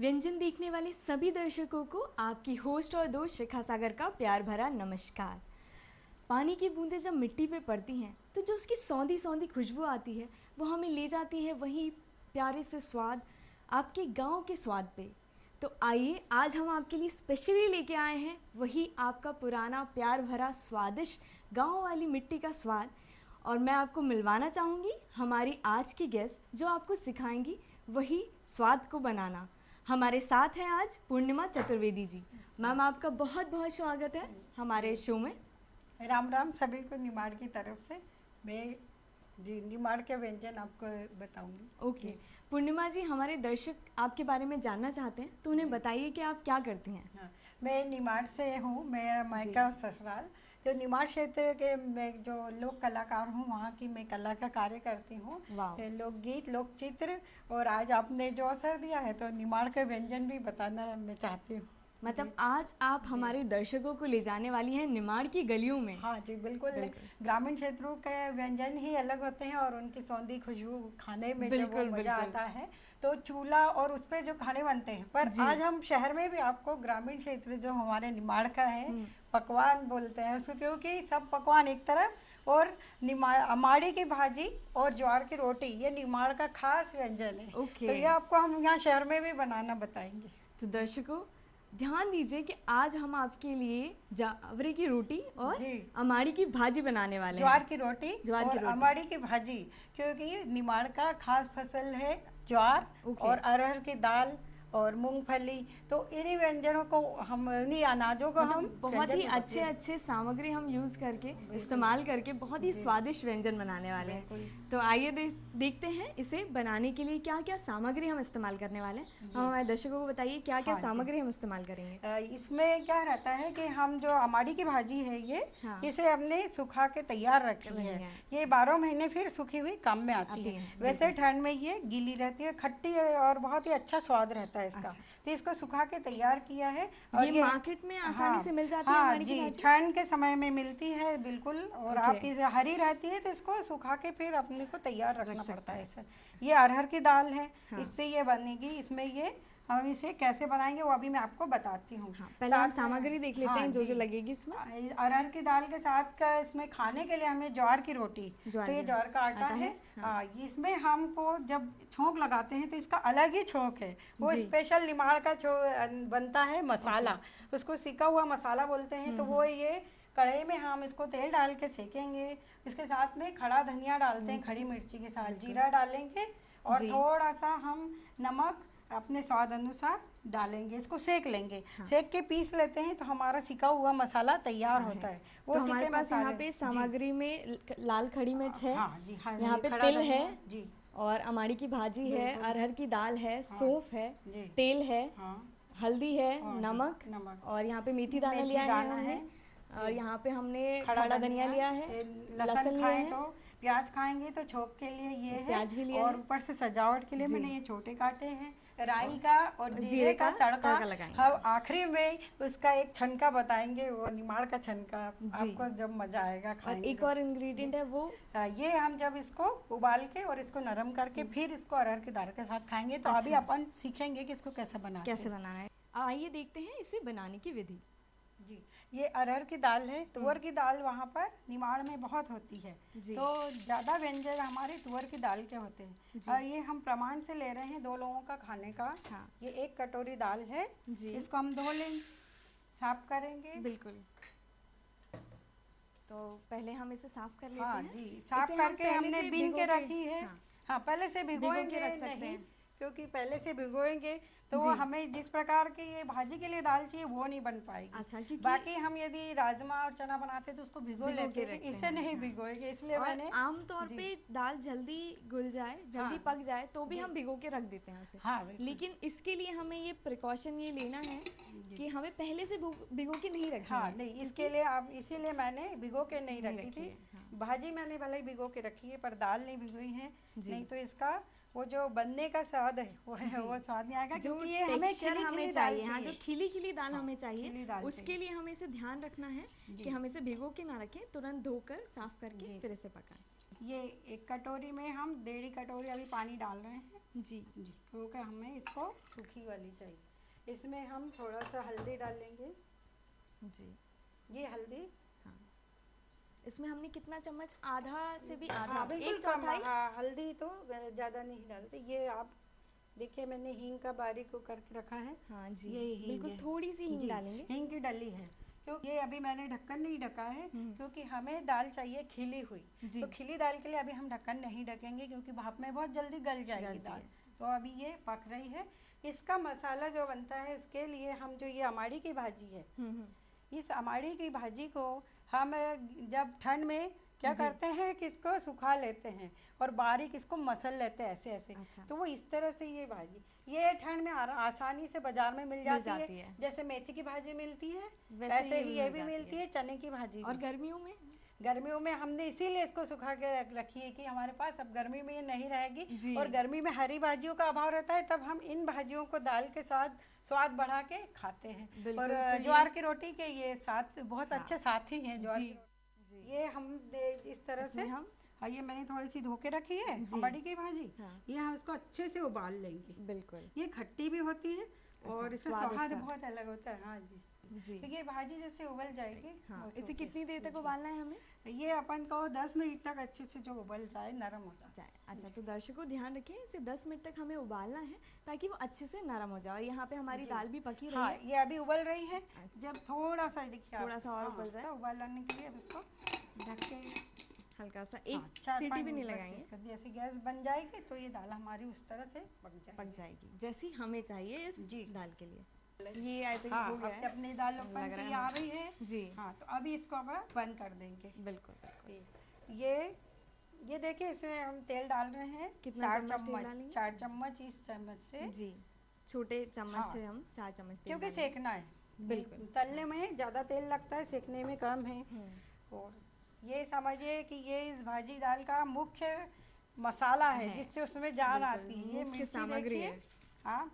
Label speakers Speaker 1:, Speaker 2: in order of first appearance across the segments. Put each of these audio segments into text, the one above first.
Speaker 1: व्यंजन देखने वाले सभी दर्शकों को आपकी होस्ट और दोस्त शिखा सागर का प्यार भरा नमस्कार। पानी की बूंदें जब मिट्टी पे पड़ती हैं तो जो उसकी सौंधी सौंधी खुशबू आती है वो हमें ले जाती है वही प्यारे से स्वाद, आपके गांव के स्वाद पे। तो आइए आज हम आपके लिए स्पेशली लेके आए हैं वही आपका पुराना प्यार भरा स्वादिष्ट गांव वाली मिट्टी का स्वाद। और मैं आपको मिलवाना चाहूँगी हमारी आज की गेस्ट जो आपको सिखाएंगी वही स्वाद को बनाना। हमारे साथ हैं आज पूर्णिमा चतुर्वेदी जी। मैम आपका बहुत बहुत स्वागत है हमारे शो में।
Speaker 2: राम राम सभी को निमाड़ की तरफ से। मैं जी निमाड़ के व्यंजन आपको बताऊंगी।
Speaker 1: ओके पूर्णिमा जी, हमारे दर्शक आपके बारे में जानना चाहते हैं तो उन्हें बताइए कि आप क्या करती हैं।
Speaker 2: हाँ, मैं निमाड़ से हूँ, मेरा मायका ससुराल। तो निमाड़ क्षेत्र के मैं जो लोक कलाकार हूँ वहाँ की मैं कला का कार्य करती हूँ, लोकगीत लोक चित्र। और आज आपने जो अवसर दिया है तो निमाड़ के व्यंजन भी बताना मैं चाहती हूँ।
Speaker 1: मतलब आज आप हमारे दर्शकों को ले जाने वाली हैं निमाड़ की गलियों में।
Speaker 2: हाँ जी बिल्कुल। ग्रामीण क्षेत्रों के व्यंजन ही अलग होते हैं और उनकी सौंधी खुशबू खाने में जब वो मजा आता है तो चूल्हा और उस पे जो खाने बनते हैं। पर आज हम शहर में भी आपको ग्रामीण क्षेत्र जो हमारे निमाड़ का है पकवान बोलते हैं उसको, क्योंकि सब पकवान एक तरफ और अमाड़ी की भाजी और ज्वार की रोटी ये निमाड़ का खास व्यंजन है। तो ये आपको हम यहाँ शहर में भी बनाना बताएंगे।
Speaker 1: तो दर्शकों ध्यान दीजिए कि आज हम आपके लिए ज्वार की रोटी और अमाड़ी की भाजी बनाने वाले हैं।
Speaker 2: ज्वार की रोटी और अमाड़ी की भाजी, क्योंकि निमाड़ का खास फसल है ज्वार और अरहर की दाल और मूंगफली। तो इन्हीं व्यंजनों को हम इन्हीं अनाजों को हम
Speaker 1: बहुत ही अच्छे सामग्री हम यूज करके इस्तेमाल करके बहुत ही स्वादिष्ट व्यंजन बनाने वाले हैं। तो आइए देखते हैं इसे बनाने के लिए क्या क्या सामग्री हम इस्तेमाल करने वाले हैं। हम हमारे दर्शकों को बताइए क्या क्या सामग्री हम इस्तेमाल करेंगे।
Speaker 2: इसमें क्या रहता है कि हम जो अमाड़ी की भाजी है ये इसे हमने सुखा के तैयार रखी है। ये 12 महीने फिर सूखी हुई काम में आती है। वैसे ठंड में ये गीली रहती है, खट्टी है और बहुत ही अच्छा स्वाद रहता है इसका। तो इसको सुखा के तैयार किया है और
Speaker 1: ये मार्केट में आसानी से मिल जाती है।
Speaker 2: हाँ जी, ठंड के समय में मिलती है बिल्कुल। और आप इसे हरी रहती है तो इसको सुखा के फिर अपने को तैयार रखना पड़ता है। इसे ये अरहर की दाल है, इससे ये बनेगी। इसमें ये हम इसे कैसे बनाएंगे वो अभी मैं आपको बताती हूँ।
Speaker 1: पहले हम सामग्री देख लेते हैं जो लगेगी इसमें।
Speaker 2: अरहर की दाल के साथ का इसमें खाने के लिए हमें ज्वार की रोटी, तो ये ज्वार का आटा है। इसमें हमको जब छोंक लगाते हैं तो इसका अलग ही छोंक है। वो स्पेशल निमाड़ का बनता है मसाला, उसको सिका हुआ मसाला बोलते हैं। तो वो ये कढ़ाई में हम इसको तेल डाल के सेकेंगे। इसके साथ में खड़ा धनिया डालते हैं, खड़ी मिर्ची के साथ जीरा डालेंगे और थोड़ा सा हम नमक अपने स्वाद अनुसार डालेंगे। इसको सेक लेंगे। सेक के पीस लेते हैं तो हमारा सिका हुआ मसाला तैयार होता है।
Speaker 1: वो तो हमारे पास यहाँ पे सामग्री में लाल खड़ी मिर्च है, यहाँ पे तिल है जी, और अमाड़ी की भाजी है, अरहर की दाल है, सौंफ है, तेल है, हल्दी है, नमक और यहाँ पे मेथी दाना लिया है हमने। और यहाँ पे हमने खड़ा धनिया लिया है, लहसुन लिया है,
Speaker 2: तो प्याज खाएंगे तो छोंक के लिए ये है,
Speaker 1: प्याज भी लिया
Speaker 2: और ऊपर से सजावट के लिए मैंने ये छोटे काटे हैं। राई का और जीरे का तड़का लगाएंगे। हम आखिरी में उसका एक छनका बताएंगे, वो निमाड़ का छनका आपको जब मजा आएगा खाएंगे।
Speaker 1: और एक और इंग्रेडिएंट है वो
Speaker 2: ये हम जब इसको उबाल के और इसको नरम करके फिर इसको अरहर की दाल के साथ खाएंगे। तो अभी अपन सीखेंगे कि इसको कैसे बनाना
Speaker 1: है। आइए देखते हैं इसे बनाने की विधि।
Speaker 2: जी, ये अरहर की दाल है। तुअर की दाल वहाँ पर निमाड़ में बहुत होती है, तो ज़्यादा व्यंजन हमारे तुअर की दाल के होते हैं। ये हम प्रमाण से ले रहे हैं 2 लोगों का खाने का। ये 1 कटोरी दाल है। इसको हम धो लेंगे, साफ करेंगे।
Speaker 1: बिल्कुल, तो पहले हम इसे साफ कर लेते हैं।
Speaker 2: हाँ जी, साफ करके हमने बीन के रखी है। हाँ, पहले से भिगोएंगे रख सकते हैं, क्योंकि पहले से भिगोएंगे तो वो हमें जिस प्रकार की ये भाजी के लिए दाल चाहिए वो नहीं बन पाएगी।
Speaker 1: अच्छा,
Speaker 2: बाकी हम यदि राजमा और चना बनाते तो उसको भिगो लेते हैं, इसे नहीं भिगोएंगे। इसलिए मैंने
Speaker 1: आमतौर पे दाल जल्दी घुल जाए, जल्दी पक जाए तो भी हम भिगो के रख देते हैं उसे। लेकिन इसके लिए हमें ये प्रिकॉशन ये लेना है कि हमें पहले से भिगो के नहीं रखना।
Speaker 2: हाँ नहीं, इसके लिए आप इसीलिए मैंने भिगो के नहीं रखी थी। भाजी मैंने भले ही भिगो के रखी है पर दाल नहीं भिगोई है, नहीं तो इसका वो जो बनने का स्वाद है वो स्वाद नहीं आएगा। क्योंकि ये हमें
Speaker 1: चाहिए। हाँ, जो खिली दाल हमें चाहिए, उसके लिए हमें इसे ध्यान रखना है कि हम इसे भिगो के ना रखें, तुरंत धोकर साफ करके फिर इसे पकाएं।
Speaker 2: ये 1 कटोरी में हम 1.5 कटोरी अभी पानी डाल रहे हैं
Speaker 1: जी
Speaker 2: जी, क्योंकि हमें इसको सूखी वाली चाहिए। इसमें हम थोड़ा सा हल्दी डालेंगे।
Speaker 1: जी,
Speaker 2: ये हल्दी,
Speaker 1: हाँ, इसमें हमने कितना चम्मच, आधा से भी आधा,
Speaker 2: हाँ बिल्कुल
Speaker 1: एक
Speaker 2: कम,
Speaker 1: चौथाई।
Speaker 2: हाँ हल्दी तो ज़्यादा नहीं डालते। ये आप देखिए, मैंने हींग का बारीक को करके रखा है।
Speaker 1: हाँ जी,
Speaker 2: ये हींग
Speaker 1: बिल्कुल
Speaker 2: है।
Speaker 1: थोड़ी सी हींग
Speaker 2: जी,
Speaker 1: डालेंगे।
Speaker 2: हींग की डली है। क्योंकि ये अभी मैंने ढक्कन नहीं ढका है, क्योंकि हमें दाल चाहिए खिली हुई।
Speaker 1: जी,
Speaker 2: तो खिली दाल के लिए अभी हम ढक्कन नहीं ढकेंगे, क्योंकि भाप में बहुत जल्दी गल जाएगी
Speaker 1: गलती
Speaker 2: दाल।
Speaker 1: है।
Speaker 2: तो अभी ये पक रही है। इसका मसाला जो बनता है, उसके लिए हम जो ये अमाड़ी की भाजी है, इस अमाड़ी की भाजी को हम जब ठंड में क्या करते हैं कि इसको सुखा लेते हैं और बारीक इसको मसल लेते हैं ऐसे ऐसे।
Speaker 1: अच्छा।
Speaker 2: तो वो इस तरह से ये भाजी, ये ठंड में आसानी से बाजार में मिल जाती है। जैसे मेथी की भाजी मिलती है, वैसे ही ये भी मिलती है, चने की भाजी।
Speaker 1: और गर्मियों में,
Speaker 2: गर्मियों में हमने इसीलिए इसको सुखा के रखी है कि हमारे पास अब गर्मी में ये नहीं रहेगी। और गर्मी में हरी भाजियों का अभाव रहता है, तब हम इन भाजियों को दाल के साथ स्वाद बढ़ा के खाते हैं। और
Speaker 1: तो
Speaker 2: ज्वार की रोटी के ये साथ बहुत अच्छे साथी हैं ज्वार की रोटी। ये हम इस तरह से हम, ये मैंने थोड़ी सी धो के रखी है अमाड़ी की भाजी। ये हम इसको अच्छे से उबाल लेंगे।
Speaker 1: बिल्कुल,
Speaker 2: ये खट्टी भी होती है और इसका स्वाद बहुत अलग होता है। हाँ जी
Speaker 1: जी।
Speaker 2: तो ये भाजी जैसे उबल जाएगी।
Speaker 1: हाँ, इसे कितनी देर तक उबालना है हमें?
Speaker 2: ये अपन को 10 मिनट तक अच्छे से जो उबल जाए, नरम हो जाए।
Speaker 1: अच्छा, तो दर्शकों ध्यान रखें, इसे 10 मिनट तक हमें उबालना है ताकि वो अच्छे से नरम हो जाए। और यहाँ पे हमारी दाल भी पकी रही है।
Speaker 2: ये अभी उबल रही है। जब थोड़ा सा देखिए,
Speaker 1: थोड़ा सा और उबल जाए,
Speaker 2: तो उबालने के लिए इसको ढक के
Speaker 1: हल्का सा एक सीटी भी नहीं लगाएंगे।
Speaker 2: जैसे गैस बन जाएगी तो ये दाल हमारी उस तरह से पक जाएगी
Speaker 1: जैसी हमें चाहिए इस दाल के लिए। ये आई थिंक
Speaker 2: हाँ,
Speaker 1: हो गया है।
Speaker 2: अपनी दाल लग रही आ रही है
Speaker 1: जी।
Speaker 2: हाँ, तो अभी इसको अब बंद कर देंगे।
Speaker 1: बिल्कुल।
Speaker 2: ये देखिए, इसमें हम तेल डाल रहे हैं।
Speaker 1: कितना चम्मच तेल डालेंगे?
Speaker 2: 4 चम्मच इस चम्मच से।
Speaker 1: जी, छोटे चम्मच से हम 4 चम्मच तेल,
Speaker 2: क्योंकि सेकना है।
Speaker 1: बिल्कुल,
Speaker 2: तलने में ज़्यादा तेल लगता है, सेकने में कम है। और ये समझिए कि ये इस भाजी दाल का मुख्य मसाला है, जिससे उसमें जान आती है। ये मुख्य सामग्री है। हाँ,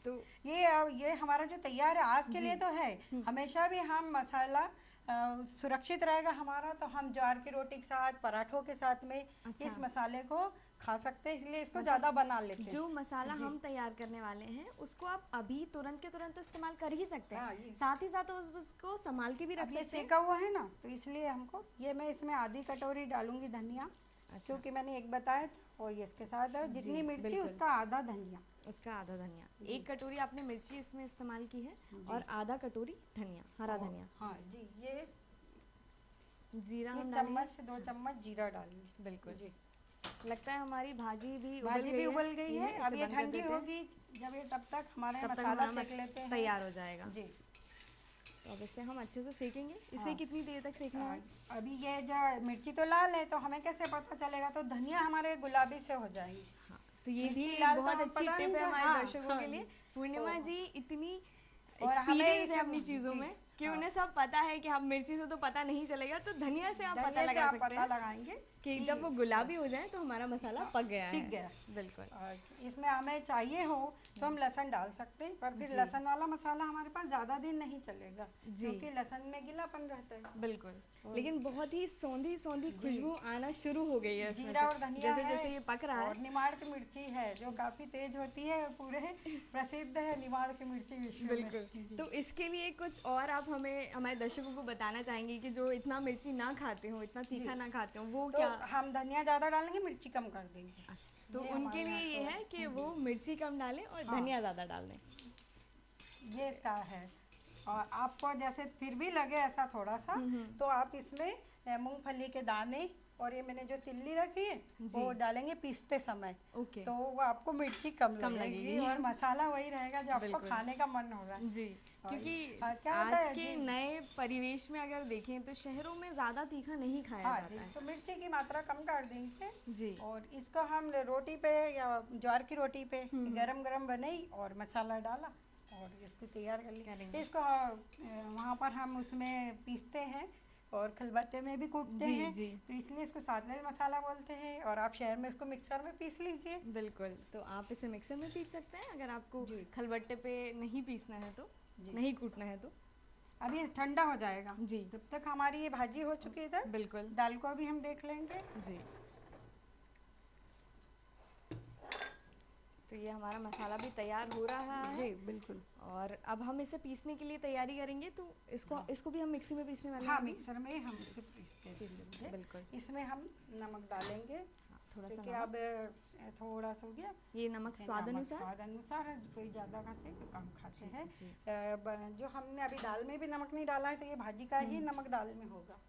Speaker 2: तो ये हमारा जो तैयार है आज के लिए तो है। हमेशा भी हम मसाला सुरक्षित रहेगा हमारा, तो हम ज्वार की रोटी के साथ, पराठों के साथ में इस मसाले को खा सकते हैं, इसलिए इसको ज़्यादा बना लेते हैं।
Speaker 1: जो मसाला हम तैयार करने वाले हैं उसको आप अभी तुरंत के तुरंत तो इस्तेमाल कर ही सकते हैं। साथ ही साथ उसको संभाल के भी रख सकते हैं।
Speaker 2: सेका हुआ है ना, तो इसलिए हमको मैं इसमें आधी कटोरी डालूंगी धनिया, क्योंकि मैंने एक बताया था। और ये इसके साथ जितनी मिर्ची उसका आधा धनिया।
Speaker 1: एक कटोरी आपने मिर्ची इसमें इस्तेमाल की है और आधा कटोरी धनिया, हरा धनिया।
Speaker 2: हाँ जी, ये
Speaker 1: जीरा हम
Speaker 2: चम्मच से 2 चम्मच जीरा डालेंगे।
Speaker 1: बिल्कुल जी। लगता है हमारी भाजी भी
Speaker 2: उबल गई है। अब ये ठंडी होगी जब ये, तब तक हमारे मसाला सेक लेते हैं,
Speaker 1: तैयार हो जाएगा
Speaker 2: जी।
Speaker 1: तो अब इसे हम अच्छे से सेकेंगे। इसे कितनी देर तक सेकना है?
Speaker 2: अभी ये जो मिर्ची तो लाल है, तो हमें कैसे पता चलेगा? तो धनिया हमारे गुलाबी से हो जाएगी।
Speaker 1: तो ये भी बहुत अच्छी टिप है हमारे दर्शकों के लिए। पूर्णिमा जी इतनी एक्सपीरियंस है अपनी चीजों में कि उन्हें सब पता है कि हम मिर्ची से तो पता नहीं चलेगा, तो धनिया से आप पता लगा सकते हैं,
Speaker 2: लगाएंगे
Speaker 1: कि जब वो गुलाबी हो जाए तो हमारा मसाला पक गया है।
Speaker 2: सीख गया।
Speaker 1: बिल्कुल।
Speaker 2: और इसमें हमें चाहिए हो तो हम लहसुन डाल सकते हैं, पर फिर लहसुन वाला मसाला हमारे पास ज़्यादा दिन नहीं चलेगा, क्योंकि लहसुन में गीलापन रहता है।
Speaker 1: बिल्कुल, लेकिन बहुत ही सौंधी सौंधी खुशबू आना शुरू हो गई है इसमें।
Speaker 2: जीरा और धनिया
Speaker 1: जैसे जैसे ये पक रहा है।
Speaker 2: और निमाड़ की मिर्ची है जो काफ़ी तेज होती है, पूरे प्रसिद्ध है निमाड़ की मिर्ची विश्व में।
Speaker 1: बिल्कुल। तो इसके लिए कुछ और आप हमें, हमारे दर्शकों को बताना चाहेंगे कि जो इतना मिर्ची ना खाते हो, इतना तीखा ना खाते हो, वो
Speaker 2: तो
Speaker 1: क्या?
Speaker 2: हम धनिया ज़्यादा डालेंगे, मिर्ची कम कर देंगे।
Speaker 1: तो उनके लिए ये है कि वो मिर्ची कम डालें और धनिया ज़्यादा डाल दें।
Speaker 2: ये इसका है। और आपको जैसे फिर भी लगे ऐसा थोड़ा सा, तो आप इसमें मूंगफली के दाने और ये मैंने जो तिल्ली रखी है वो डालेंगे पीसते समय। तो वो आपको मिर्ची कम लगेगी और मसाला वही रहेगा जो आपको खाने का मन होगा
Speaker 1: जी। क्योंकि आज के नए परिवेश में अगर देखें तो शहरों में ज़्यादा तीखा नहीं खाया जाता है,
Speaker 2: तो मिर्ची की मात्रा कम कर देंगे
Speaker 1: जी। और
Speaker 2: इसको हम रोटी पे या ज्वार की रोटी पे गरम गरम बनाई और मसाला डाला और इसको तैयार कर लिया। इसको वहाँ पर हम उसमें पीसते हैं और खलबत्ते में भी कूटते हैं, तो इसलिए इसको सातलेल मसाला बोलते हैं। और आप शहर में इसको मिक्सर में पीस लीजिए।
Speaker 1: बिल्कुल, तो आप इसे मिक्सर में पीस सकते हैं अगर आपको खलबट्टे पे नहीं पीसना है तो, नहीं कूटना है तो।
Speaker 2: अभी ठंडा हो जाएगा
Speaker 1: जी,
Speaker 2: तब तक हमारी ये भाजी हो चुकी है इधर।
Speaker 1: बिल्कुल,
Speaker 2: दाल को अभी हम देख लेंगे जी।
Speaker 1: तो ये हमारा मसाला भी तैयार हो रहा है।
Speaker 2: जी बिल्कुल।
Speaker 1: और अब हम इसे पीसने के लिए तैयारी करेंगे, तो इसको भी हम मिक्सी में पीसने वाले हैं।
Speaker 2: हाँ, मिक्सर में हम इसे पीसते हैं।
Speaker 1: बिल्कुल।
Speaker 2: इसमें हम नमक डालेंगे
Speaker 1: थोड़ा सा,
Speaker 2: अब थोड़ा सा हो गया।
Speaker 1: ये नमक स्वाद अनुसार।
Speaker 2: स्वाद अनुसार, कोई ज़्यादा खाते हैं कोई कम खाते हैं। जो हमने अभी दाल में भी नमक नहीं डाला है, तो ये भाजी का ही नमक दाल में होगा।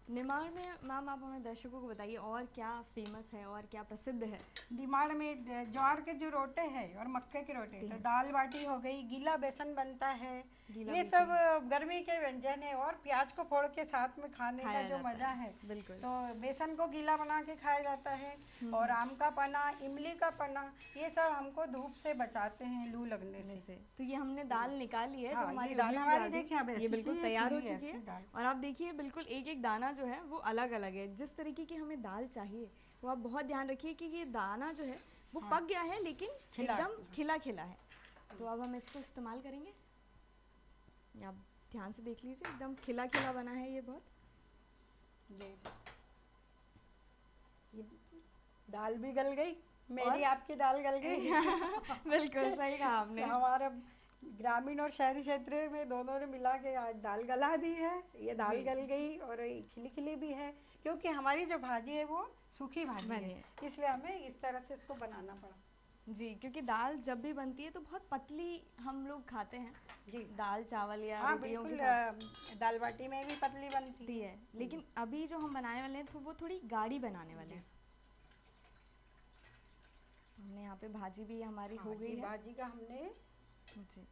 Speaker 1: निमाड़ में मैम आप हमें दर्शकों को बताइए और क्या फेमस है और क्या प्रसिद्ध है?
Speaker 2: निमाड़ में ज्वार के जो रोटे हैं और मक्के के रोटे, तो दाल बाटी हो गई, गीला बेसन बनता है, ये सब गर्मी के व्यंजन है। और प्याज को फोड़ के साथ में खाने का जो मजा है,
Speaker 1: बिल्कुल।
Speaker 2: तो बेसन को गीला बना के खाया जाता है। और आम का पना, इमली का पना, ये सब हमको धूप से बचाते हैं, लू लगने से।
Speaker 1: तो ये हमने दाल निकाली है, जो हमारी
Speaker 2: दाल हमारी देखिए अब
Speaker 1: ये बिल्कुल तैयार हो चुकी है। और आप देखिए बिल्कुल एक एक दाना जो है वो अलग अलग है। जिस तरीके की हमें दाल चाहिए वो आप बहुत ध्यान रखिए कि ये दाना जो है वो पक गया है, लेकिन एकदम खिला खिला है। तो अब हम इसको इस्तेमाल करेंगे। आप ध्यान से देख लीजिए, एकदम खिला खिला बना है ये बहुत।
Speaker 2: ये दाल भी गल गई, मेरी आपकी दाल गल गई।
Speaker 1: बिल्कुल सही कहा आपने।
Speaker 2: हमारे ग्रामीण और शहरी क्षेत्र में दोनों ने मिला के आज दाल गला दी है। ये दाल गल गई और खिली खिली भी है, क्योंकि हमारी जो भाजी है वो सूखी भाजी है, इसलिए हमें इस तरह से इसको बनाना पड़ा।
Speaker 1: जी, क्योंकि दाल जब भी बनती है तो बहुत पतली हम लोग खाते हैं जी, दाल चावल या रोटियों के साथ।
Speaker 2: दाल बाटी में भी पतली बनती है,
Speaker 1: लेकिन अभी जो हम बनाने वाले हैं तो वो थोड़ी गाढ़ी बनाने वाले हैं। हमने यहाँ पे भाजी भी हमारी हो गई है।
Speaker 2: भाजी का हमने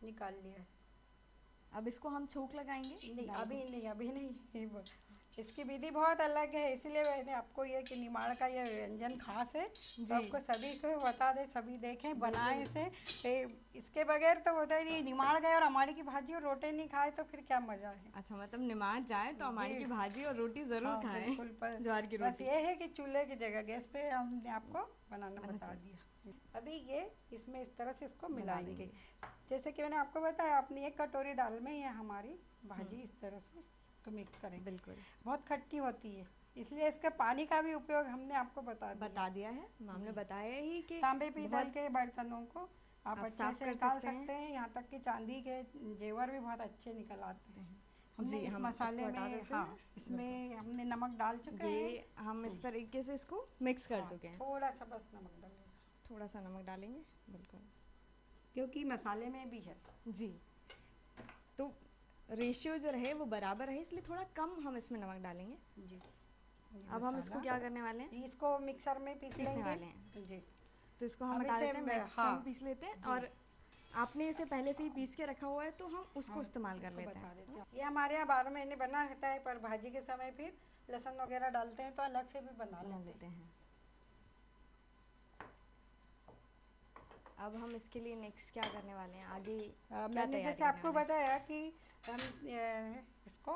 Speaker 2: निकाल लिया है।
Speaker 1: अब इसको हम छोंक लगाएंगे।
Speaker 2: नहीं, अभी नहीं। इसकी विधि बहुत अलग है, इसलिए मैंने आपको ये कि निमाड़ का ये व्यंजन खास है, तो आपको सभी को बता दे, सभी देखें, बनाएं इसे। इसके बगैर तो होता ही नहीं। निमाड़ गए और हमारी की भाजी और रोटी नहीं खाए तो फिर क्या मजा है।
Speaker 1: अच्छा, मतलब निमाड़ जाए तो हमारी की भाजी और रोटी जरूर खाएं।
Speaker 2: बिल्कुल,
Speaker 1: ज्वार की रोटी।
Speaker 2: बस ये है कि चूल्हे की जगह गैस पे हमने आपको बनाना बता दिया। अभी ये इसमें इस तरह से इसको मिलाएंगे। जैसे कि मैंने आपको बताया, अपनी एक कटोरी दाल में ये हमारी भाजी इस तरह से तो मिक्स करें।
Speaker 1: बिल्कुल, बहुत
Speaker 2: खट्टी होती है, इसलिए इसके पानी का भी उपयोग हमने आपको बता दिया
Speaker 1: है। हमने बताया ही कि
Speaker 2: तांबे पीतल के बर्तनों को आप अच्छे से निकाल सकते हैं। यहाँ तक कि चांदी के जेवर भी बहुत अच्छे निकल आते हैं। हमने इस मसाले में इसमें हमने नमक डाल चुके हैं।
Speaker 1: हम इस तरीके से इसको मिक्स कर चुके हैं।
Speaker 2: थोड़ा सा बस नमक डालेंगे,
Speaker 1: थोड़ा सा नमक डालेंगे, बिल्कुल,
Speaker 2: क्योंकि मसाले में भी है
Speaker 1: जी, तो रेशियो जो रहे वो बराबर रहे, इसलिए थोड़ा कम हम इसमें नमक डालेंगे जी। अब हम इसको क्या करने वाले हैं?
Speaker 2: इसको मिक्सर में पीसने
Speaker 1: वाले हैं जी। तो इसको हम
Speaker 2: हटा
Speaker 1: लेते हैं, पीस लेते हैं। और आपने इसे पहले से ही पीस के रखा हुआ है, तो हम उसको इस्तेमाल कर लेते हैं।
Speaker 2: ये हमारे यहाँ 12 महीने बना रहता है, पर भाजी के समय फिर लहसुन वगैरह डालते हैं तो अलग से भी बना लेते हैं। अब हम इसके लिए नेक्स्ट क्या करने वाले हैं आगे? मैंने जैसे आपको बताया कि हम इसको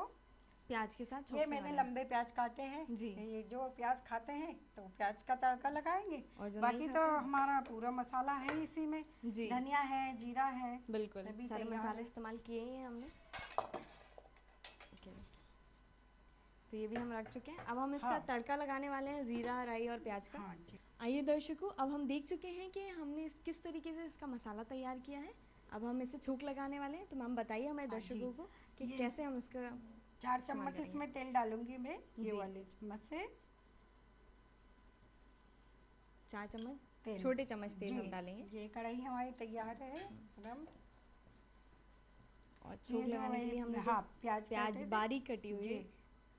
Speaker 2: प्याज के साथ, ये मैंने लंबे प्याज काटे हैं जी। ये जो प्याज खाते हैं तो प्याज का तड़का लगाएंगे, और बाकी तो हमारा पूरा मसाला है इसी में जी। धनिया है, जीरा है,
Speaker 1: बिल्कुल सारे मसाले इस्तेमाल किए ही हैं हमने। तो ये भी हम रख चुके हैं। अब हम इसका तड़का लगाने वाले हैं, जीरा, राई और प्याज का। आइए दर्शकों, अब हम देख चुके हैं कि हमने किस तरीके से इसका मसाला तैयार किया है। अब हम इसे छोंक लगाने वाले हैं। तो मैम बताइए हमारे दर्शकों को कि कैसे हम इसका
Speaker 2: 4 चम्मच इसमें तेल डालूंगी मैं, ये वाले चम्मच से
Speaker 1: 4 चम्मच तेल, छोटे चम्मच तेल हम डालेंगे।
Speaker 2: ये कढ़ाई हमारी तैयार है गरम।
Speaker 1: और छोंक लगाने के लिए हमने प्याज बारीक कटी हुई,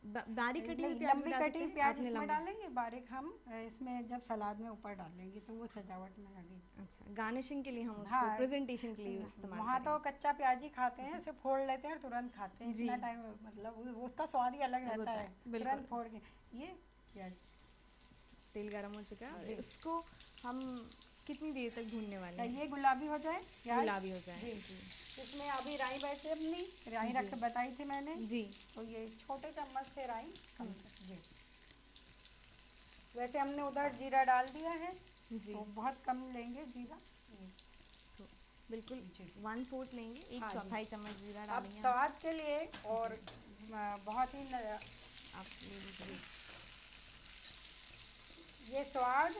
Speaker 1: बारीक कटी हुई
Speaker 2: लंबी कटी प्याज इसमें डालेंगे, बारीक हम इसमें जब सलाद में ऊपर डालेंगे तो वो सजावट में लगेगी।
Speaker 1: अच्छा, गार्निशिंग के लिए हम उसको प्रेजेंटेशन के लिए इस्तेमाल
Speaker 2: वहाँ तो कच्चा प्याज ही खाते हैं, इसे फोड़ लेते हैं और तुरंत खाते हैं। इतना टाइम, मतलब उसका स्वाद ही अलग रहता है, तुरंत फोड़ के। ये प्याज,
Speaker 1: तेल गरम हो चुका है, इसको हम कितनी देर तक भूनने वाले हैं?
Speaker 2: ये गुलाबी हो जाए,
Speaker 1: गुलाबी हो जाए जी।
Speaker 2: इसमें अभी राई वैसे अपनी राई रख के बताई थी मैंने जी, तो ये छोटे चम्मच से राई जी। वैसे हमने उधर जीरा डाल दिया है जी, तो बहुत कम लेंगे जीरा,
Speaker 1: तो बिल्कुल 1/4 लेंगे, 1/4 चम्मच जीरा डालेंगे
Speaker 2: स्वाद के लिए। और बहुत ही आप
Speaker 1: ले लीजिए,
Speaker 2: ये स्वाद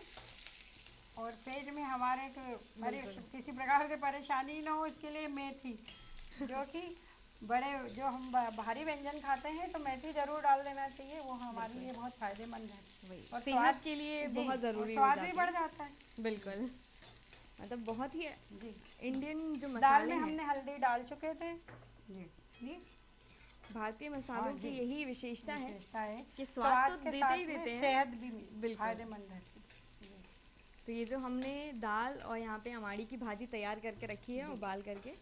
Speaker 2: और पेट में हमारे किसी प्रकार की परेशानी ना हो, इसके लिए मेथी, जो कि जो हम भारी व्यंजन खाते हैं तो मेथी जरूर डाल देना चाहिए, वो हमारे लिए बहुत फायदेमंद है
Speaker 1: और सेहत के लिए बहुत ज़रूरी हो
Speaker 2: स्वाद
Speaker 1: जाता
Speaker 2: भी बढ़ जाता है।
Speaker 1: बिल्कुल, मतलब बहुत ही
Speaker 2: जी
Speaker 1: इंडियन जो
Speaker 2: दाल
Speaker 1: मसाले
Speaker 2: में
Speaker 1: हैं,
Speaker 2: हमने हल्दी डाल चुके थे। जी जी
Speaker 1: भारतीय मसालों की यही विशेषता है कि
Speaker 2: स्वाद
Speaker 1: तो
Speaker 2: के
Speaker 1: देते ही देते हैं,
Speaker 2: सेहत भी
Speaker 1: बिल्कुल
Speaker 2: फायदेमंद रहती है।
Speaker 1: तो ये जो हमने दाल और यहाँ पे अमाड़ी की भाजी तैयार करके रखी है उबाल करके,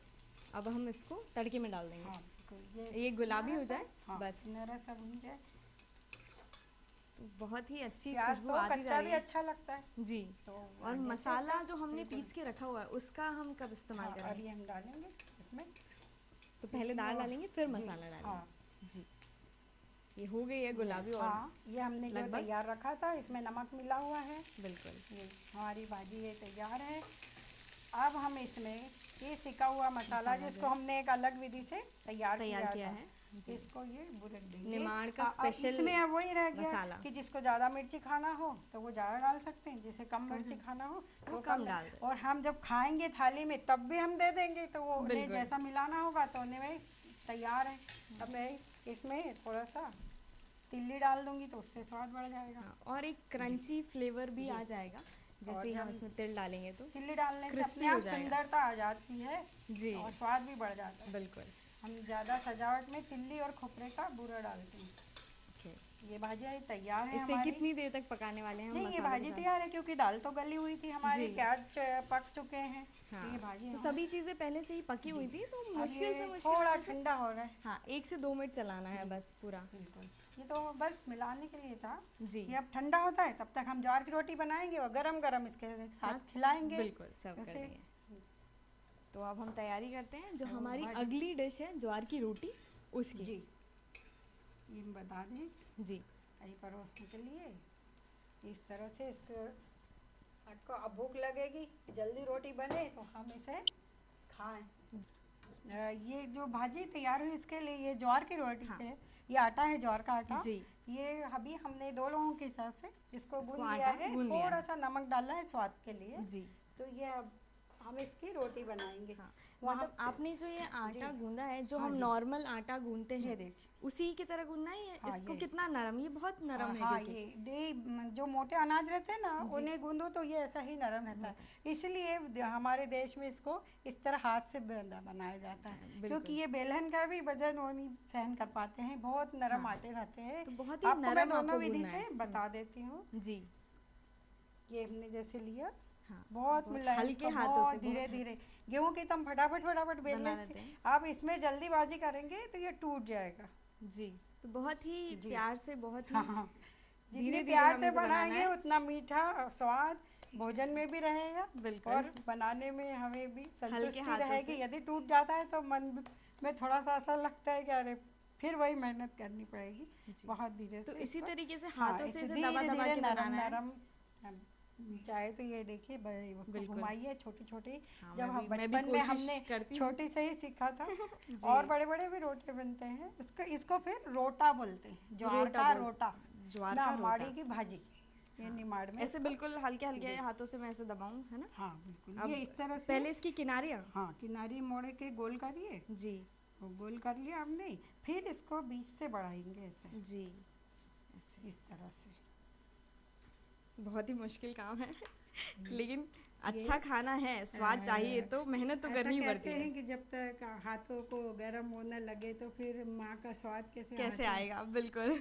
Speaker 1: अब हम इसको तड़के में डाल देंगे।
Speaker 2: हाँ,
Speaker 1: ये गुलाबी हो जाए,
Speaker 2: हाँ,
Speaker 1: बस
Speaker 2: सा भून जाए
Speaker 1: तो बहुत ही अच्छी
Speaker 2: प्याज
Speaker 1: खुशबू
Speaker 2: तो
Speaker 1: आती जा
Speaker 2: कच्चा
Speaker 1: रही
Speaker 2: भी
Speaker 1: है
Speaker 2: अच्छा लगता है
Speaker 1: जी।
Speaker 2: तो
Speaker 1: और मसाला जो हमने पीस के रखा हुआ है उसका हम कब इस्तेमाल करेंगे?
Speaker 2: अभी हम डालेंगे इसमें,
Speaker 1: तो पहले दाल डालेंगे फिर मसाला डालेंगे।
Speaker 2: हाँ
Speaker 1: जी, ये हो गई है गुलाबी। और
Speaker 2: हाँ, ये हमने जो तैयार रखा था इसमें नमक मिला हुआ है।
Speaker 1: बिल्कुल,
Speaker 2: ये हमारी भाजी ये तैयार है। अब हम इसमें ये सिका हुआ मसाला जिसको हमने एक अलग विधि से तैयार किया है, इसको ये बुरक देंगे।
Speaker 1: निमाड़ का स्पेशल
Speaker 2: इसमें अब वही रह गया
Speaker 1: मसाला
Speaker 2: कि जिसको ज़्यादा मिर्ची खाना हो तो वो ज़्यादा डाल सकते हैं, जिसे कम मिर्ची खाना हो तो कम डाल। और हम जब खाएंगे थाली में तब भी हम दे देंगे, तो वो उन्हें जैसा मिलाना होगा तो उन्हें तैयार है। अब मैं इसमें थोड़ा सा तिल्ली डाल दूंगी तो उससे स्वाद बढ़ जाएगा।
Speaker 1: और एक क्रंची फ्लेवर भी आ जाएगा, जैसे ही हम इसमें तिल डालेंगे तो
Speaker 2: तिल्ली डालने से अपने आप सुंदरता आ जाती है
Speaker 1: जी,
Speaker 2: और स्वाद भी बढ़ जाता है।
Speaker 1: बिल्कुल,
Speaker 2: हम ज़्यादा सजावट में तिल्ली और खोपरे का बूरा डालते हैं। ये भाजी तैयार है।
Speaker 1: इसे कितनी देर तक पकाने वाले हैं?
Speaker 2: नहीं, ये भाजी तैयार है क्योंकि दाल तो गली हुई थी हमारी, प्याज पक चुके हैं।
Speaker 1: हाँ,
Speaker 2: ये भाजी
Speaker 1: तो सभी चीजें पहले से ही पकी हुई थी, तो मुश्किल से
Speaker 2: थोड़ा ठंडा हो रहा है।
Speaker 1: हाँ, 1 से 2 मिनट चलाना है बस पूरा।
Speaker 2: बिल्कुल, ये तो बस मिलाने के लिए था
Speaker 1: जी।
Speaker 2: ये अब ठंडा होता है तब तक हम ज्वार की रोटी बनाएंगे और गरम गरम इसके साथ खिलाएंगे।
Speaker 1: बिल्कुल, सर्व कर देंगे। तो अब हम तैयारी करते हैं जो हमारी अगली डिश है ज्वार की रोटी उसकी।
Speaker 2: जी, ये हम बता दें
Speaker 1: जी,
Speaker 2: परोसने के लिए इस तरह से इसको आपको अब भूख लगेगी, जल्दी रोटी बने तो हम इसे खाएं। ये जो भाजी तैयार हुई इसके लिए ये ज्वार की रोटी है। ये आटा है, ज्वार का आटा जी। ये अभी हमने 2 लोगों के हिसाब से इसको गूंद लिया है, थोड़ा सा नमक डाला है स्वाद के लिए जी। तो ये अब हम इसकी रोटी बनाएंगे। हाँ,
Speaker 1: मतलब आपने जो ये आटा गूंदा है, जो हम नॉर्मल आटा गूंदते हैं उसी की तरह गूंदना है। हाँ, इसको कितना नरम, ये बहुत नरम है।
Speaker 2: हाँ, ये जो मोटे अनाज रहते हैं ना उन्हें गूंदो तो ये ऐसा ही नरम रहता है। इसलिए हमारे देश में इसको इस तरह हाथ से बनाया जाता है, क्योंकि ये बेलन का भी वजन वो नहीं सहन कर पाते हैं, बहुत नरम आटे रहते हैं।
Speaker 1: तो बहुत ही नरम
Speaker 2: मैं दोनों विधि से बता देती हूँ जी। ये हमने जैसे लिया, बहुत
Speaker 1: हल्के हाथों से
Speaker 2: धीरे धीरे, गेहूं की तुम फटाफट बेल लेते हैं। आप इसमें जल्दीबाजी करेंगे तो ये टूट जाएगा जी।
Speaker 1: तो बहुत ही प्यार से, बहुत ही
Speaker 2: जितने प्यार से बनाएंगे उतना मीठा स्वाद भोजन में भी रहेगा और बनाने में हमें भी संतुष्टि रहेगी। यदि टूट जाता है तो मन में थोड़ा सा ऐसा लगता है कि अरे फिर वही मेहनत करनी पड़ेगी। बहुत धीरे से,
Speaker 1: तो इसी तरीके से हाथों से दबा के
Speaker 2: नरम चाहे तो ये देखिए घुमाइए छोटी छोटी। जब हम बचपन में हमने छोटी से ही सीखा था और बड़े बड़े भी रोटे बनते हैं। इसको फिर रोटा बोलते हैं, ज्वार का रोटा, अमाड़ी की भाजी। ये निमाड़ में
Speaker 1: ऐसे बिल्कुल हल्के हल्के हाथों से मैं ऐसे दबाऊं, है ना?
Speaker 2: हाँ बिल्कुल, ये इस तरह से
Speaker 1: पहले इसकी किनारियाँ,
Speaker 2: हाँ किनारी मोड़े के गोल करिए जी। वो गोल कर लिया हमने, फिर इसको बीच से बढ़ाएंगे ऐसे जी, ऐसे इस तरह से।
Speaker 1: बहुत ही मुश्किल काम है लेकिन अच्छा खाना है, स्वाद चाहिए तो मेहनत तो करनी पड़ती है।
Speaker 2: कि जब तक हाथों को गर्म होने लगे तो फिर माँ का स्वाद कैसे
Speaker 1: आएगा। बिल्कुल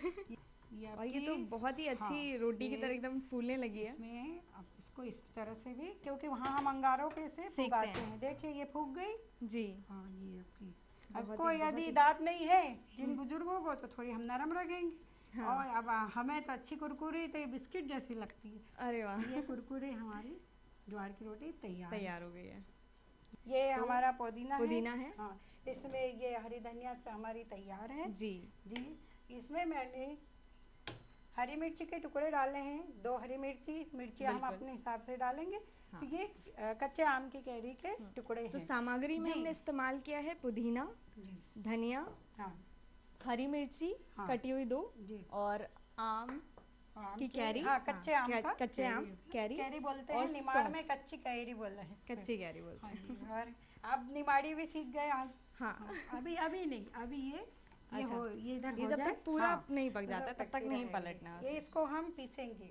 Speaker 1: और ये तो बहुत ही अच्छी रोटी की तरह एकदम फूलने लगी है।
Speaker 2: इसमें अब इसको इस तरह से भी, क्योंकि वहाँ हम अंगारों के से फूंकाते हैं। देखिए ये फूक गई जी। हाँ, ये आपकी आपको यदि दांत नहीं है जिन बुजुर्गों को तो थोड़ी हम नरम रखेंगे। हाँ। और अब हमें तो अच्छी कुरकुरी, तो ये बिस्किट जैसी लगती है।
Speaker 1: अरे वाह,
Speaker 2: ये कुरकुरी हमारी ज्वार की रोटी
Speaker 1: तैयार हो गई है।
Speaker 2: ये तो हमारा पुदीना है।
Speaker 1: हाँ,
Speaker 2: इसमें ये हरी धनिया से हमारी तैयार है जी जी। इसमें मैंने हरी मिर्ची के टुकड़े डाले हैं, 2 हरी मिर्ची हम अपने हिसाब से डालेंगे। हाँ। तो ये कच्चे आम की कैरी के टुकड़े हैं।
Speaker 1: तो सामग्री में हमने इस्तेमाल किया है पुदीना, धनिया, हाँ, हरी मिर्ची कटी हुई 2 और आम की कैरी,
Speaker 2: हाँ, कच्चे आम का
Speaker 1: कच्चे आम
Speaker 2: कैरी बोलते हैं, निमाड़ में कच्ची कैरी बोल रहे हैं,
Speaker 1: कच्ची कैरी बोलते हैं।
Speaker 2: और अब निमाड़ी भी सीख गए आज।
Speaker 1: हाँ,
Speaker 2: अभी नहीं, अभी ये इधर
Speaker 1: ये जब तक पूरा नहीं पक जाता तब तक नहीं पलटना
Speaker 2: ये, इसको हम पीसेंगे।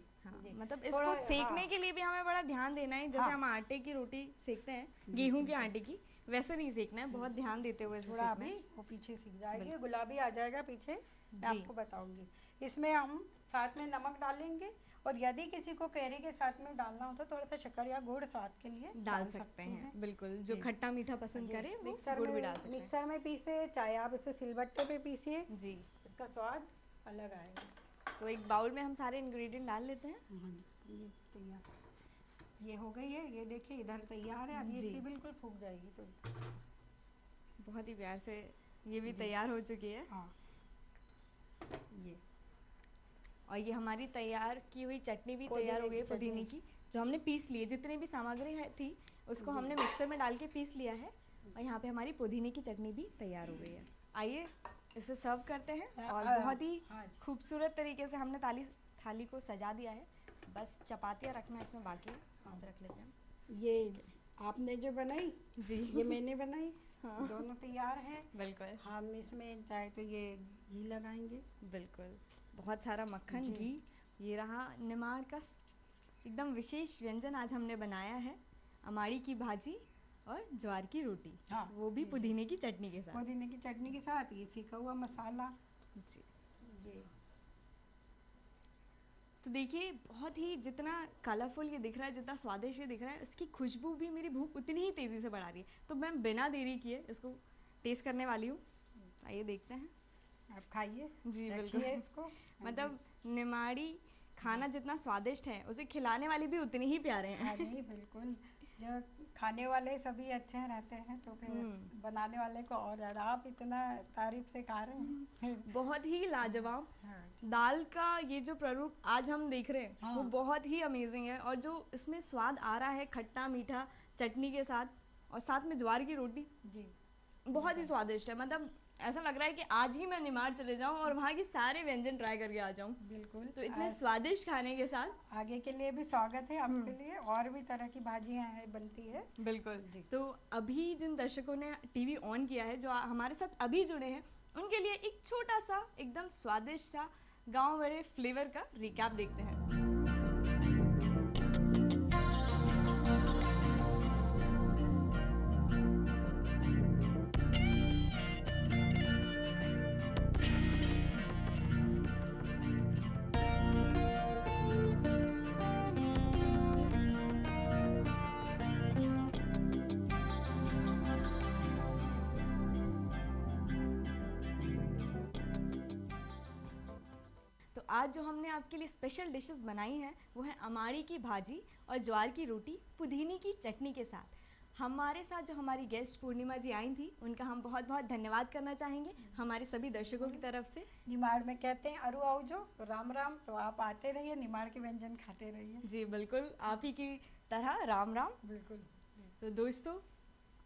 Speaker 1: मतलब इसको सेकने के लिए भी हमें बड़ा ध्यान देना है। जैसे हम आटे की रोटी सेकते हैं, गेहूं के आटे की, वैसे नहीं सेकना है, बहुत ध्यान देते हुए
Speaker 2: थोड़ा अभी वो पीछे सीख जाएगी, गुलाबी आ जाएगा पीछे, मैं आपको बताऊंगी। इसमें हम साथ में नमक डालेंगे, और यदि किसी को कैरी के साथ में डालना हो तो थोड़ा सा शक्कर या गुड़ स्वाद के लिए
Speaker 1: डाल सकते हैं। बिल्कुल, जो खट्टा मीठा पसंद करे वो गुड़ भी डाल सकते हैं।
Speaker 2: मिक्सर में पीसे, चाहे आप इसे सिलबट्टे पे पीसिए
Speaker 1: जी,
Speaker 2: इसका स्वाद अलग आएगा।
Speaker 1: तो एक बाउल में हम सारे इंग्रेडिएंट डाल लेते हैं।
Speaker 2: ये तैयार, ये हो गई है, ये देखिए इधर तैयार है। अब ये इसकी बिल्कुल फूक जाएगी, तो
Speaker 1: बहुत ही प्यार से ये भी तैयार हो चुकी है।
Speaker 2: हाँ, ये
Speaker 1: और ये हमारी तैयार की हुई चटनी भी तैयार हो गई पुदीने की, जो हमने पीस ली है। जितनी भी सामग्री थी उसको हमने मिक्सर में डाल के पीस लिया है, और यहाँ पे हमारी पुदीने की चटनी भी तैयार हो गई है। आइए इसे सर्व करते हैं। और बहुत ही खूबसूरत तरीके से हमने थाली को सजा दिया है। बस चपातियाँ रखना इसमें बाकी, आप रख लेते हैं।
Speaker 2: ये आपने जो बनाई
Speaker 1: जी,
Speaker 2: ये मैंने बनाई, हाँ। दोनों तैयार हैं।
Speaker 1: बिल्कुल,
Speaker 2: हम इसमें चाहे तो ये घी लगाएंगे।
Speaker 1: बिल्कुल, बहुत सारा मक्खन, घी। ये रहा निमाड़ का एकदम विशेष व्यंजन आज हमने बनाया है, अमाड़ी की भाजी और ज्वार की रोटी। हाँ, वो भी पुदीने की चटनी के साथ।
Speaker 2: पुदीने की चटनी के साथ ये सीखा हुआ मसाला
Speaker 1: जी। ये तो देखिए, बहुत ही जितना कलरफुल ये दिख रहा है, जितना स्वादिष्ट ये दिख रहा है, इसकी खुशबू भी मेरी भूख उतनी ही तेज़ी से बढ़ा रही है। तो मैं बिना देरी किए इसको टेस्ट करने वाली हूँ। आइए देखते हैं।
Speaker 2: आप खाइए
Speaker 1: जी, बिल्कुल
Speaker 2: इसको।
Speaker 1: मतलब निमाड़ी खाना जितना स्वादिष्ट है, उसे खिलाने वाले भी उतने ही प्यारे हैं।
Speaker 2: जी बिल्कुल, जो खाने वाले सभी अच्छे रहते हैं तो फिर बनाने वाले को और ज़्यादा। आप इतना तारीफ से खा रहे हैं।
Speaker 1: बहुत ही लाजवाब। दाल का ये जो प्रारूप आज हम देख रहे हैं, वो बहुत ही अमेजिंग है। और जो इसमें स्वाद आ रहा है खट्टा मीठा चटनी के साथ, और साथ में ज्वार की रोटी, जी बहुत ही स्वादिष्ट है। मतलब ऐसा लग रहा है कि आज ही मैं निमाड़ चले जाऊं और वहाँ के सारे व्यंजन ट्राई करके आ जाऊं।
Speaker 2: बिल्कुल,
Speaker 1: तो इतने स्वादिष्ट खाने के साथ
Speaker 2: आगे के लिए भी स्वागत है आपके लिए, और भी तरह की भाजियाँ हैं बनती है।
Speaker 1: बिल्कुल जी। तो अभी जिन दर्शकों ने टीवी ऑन किया है, जो हमारे साथ अभी जुड़े हैं, उनके लिए एक छोटा सा एकदम स्वादिष्ट सा गाँव भरे फ्लेवर का रिकैप देखते हैं। आज जो हमने आपके लिए स्पेशल डिशेस बनाई हैं, वो है अमाड़ी की भाजी और ज्वार की रोटी पुदीने की चटनी के साथ। हमारे साथ जो हमारी गेस्ट पूर्णिमा जी आई थी, उनका हम बहुत बहुत धन्यवाद करना चाहेंगे हमारे सभी दर्शकों की तरफ से।
Speaker 2: निमाड़ में कहते हैं अरु आओ जो, तो राम राम। तो आप आते रहिए, निमाड़ के व्यंजन खाते रहिए।
Speaker 1: जी बिल्कुल, आप ही की तरह राम राम।
Speaker 2: बिल्कुल।
Speaker 1: तो दोस्तों,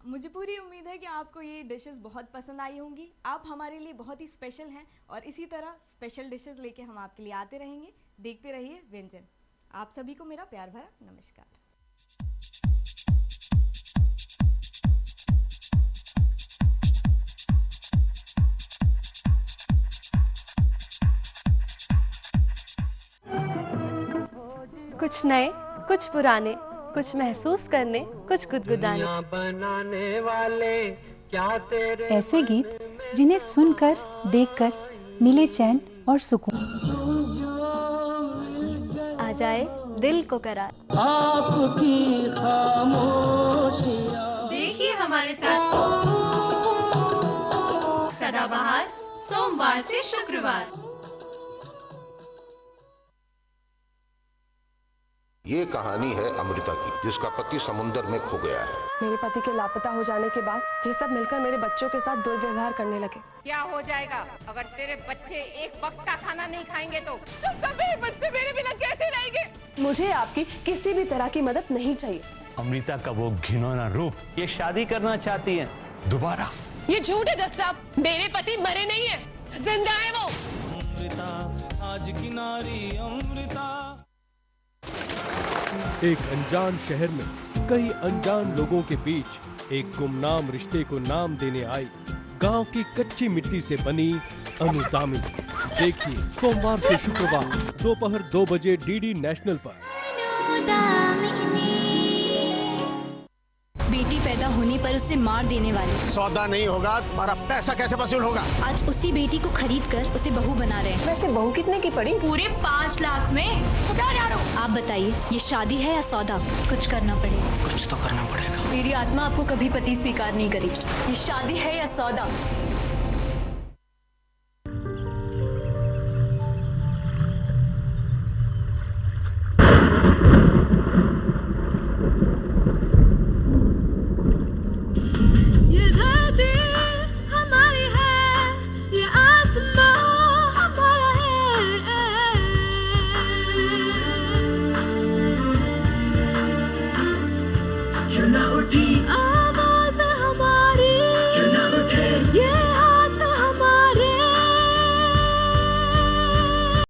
Speaker 1: मुझे पूरी उम्मीद है कि आपको ये डिशेस बहुत पसंद आई होंगी। आप हमारे लिए बहुत ही स्पेशल हैं, और इसी तरह स्पेशल डिशेस लेके हम आपके लिए आते रहेंगे। देखते रहिए व्यंजन। आप सभी को मेरा प्यार भरा नमस्कार।
Speaker 3: कुछ नए, कुछ पुराने, कुछ महसूस करने, कुछ गुदगुदाने।
Speaker 4: बनाने वाले क्या तेरे
Speaker 5: ऐसे गीत जिन्हें सुनकर, देखकर मिले चैन और सुकून।
Speaker 3: आ जाए दिल को करार।
Speaker 4: आपकी खामोशियां
Speaker 3: देखिए हमारे साथ सदाबहार, सोमवार से शुक्रवार।
Speaker 6: ये कहानी है अमृता की, जिसका पति समुद्र में खो गया है।
Speaker 7: मेरे पति के लापता हो जाने के बाद ये सब मिलकर मेरे बच्चों के साथ दुर्व्यवहार करने लगे।
Speaker 8: क्या हो जाएगा अगर तेरे बच्चे एक वक्त का खाना नहीं खाएंगे तो मेरे बच्चे मेरे बिना कैसे रहेंगे?
Speaker 7: मुझे आपकी किसी भी तरह की मदद नहीं चाहिए।
Speaker 9: अमृता का वो घिनौना रूप, ये शादी करना चाहती है दोबारा।
Speaker 7: ये झूठ है जज साहब, मेरे पति मरे नहीं है, जिंदा है वो।
Speaker 4: अमृता
Speaker 10: आज की नारी अमृता।
Speaker 11: एक अनजान शहर में कई अनजान लोगों के बीच एक गुमनाम रिश्ते को नाम देने आई गांव की कच्ची मिट्टी से बनी अनु दामिनी। देखिए सोमवार से शुक्रवार दोपहर 2 बजे डीडी नेशनल पर।
Speaker 12: बेटी पैदा होने पर उसे मार देने वाले
Speaker 13: सौदा नहीं होगा, तुम्हारा पैसा कैसे वसूल होगा?
Speaker 12: आज उसी बेटी को खरीद कर उसे बहू बना रहे हैं।
Speaker 14: वैसे बहू कितने की पड़ी?
Speaker 12: पूरे 5 लाख में। आप बताइए, ये शादी है या सौदा? कुछ करना पड़ेगा।
Speaker 13: कुछ तो करना पड़ेगा।
Speaker 12: मेरी आत्मा आपको कभी पति स्वीकार नहीं करेगी। ये शादी है या सौदा?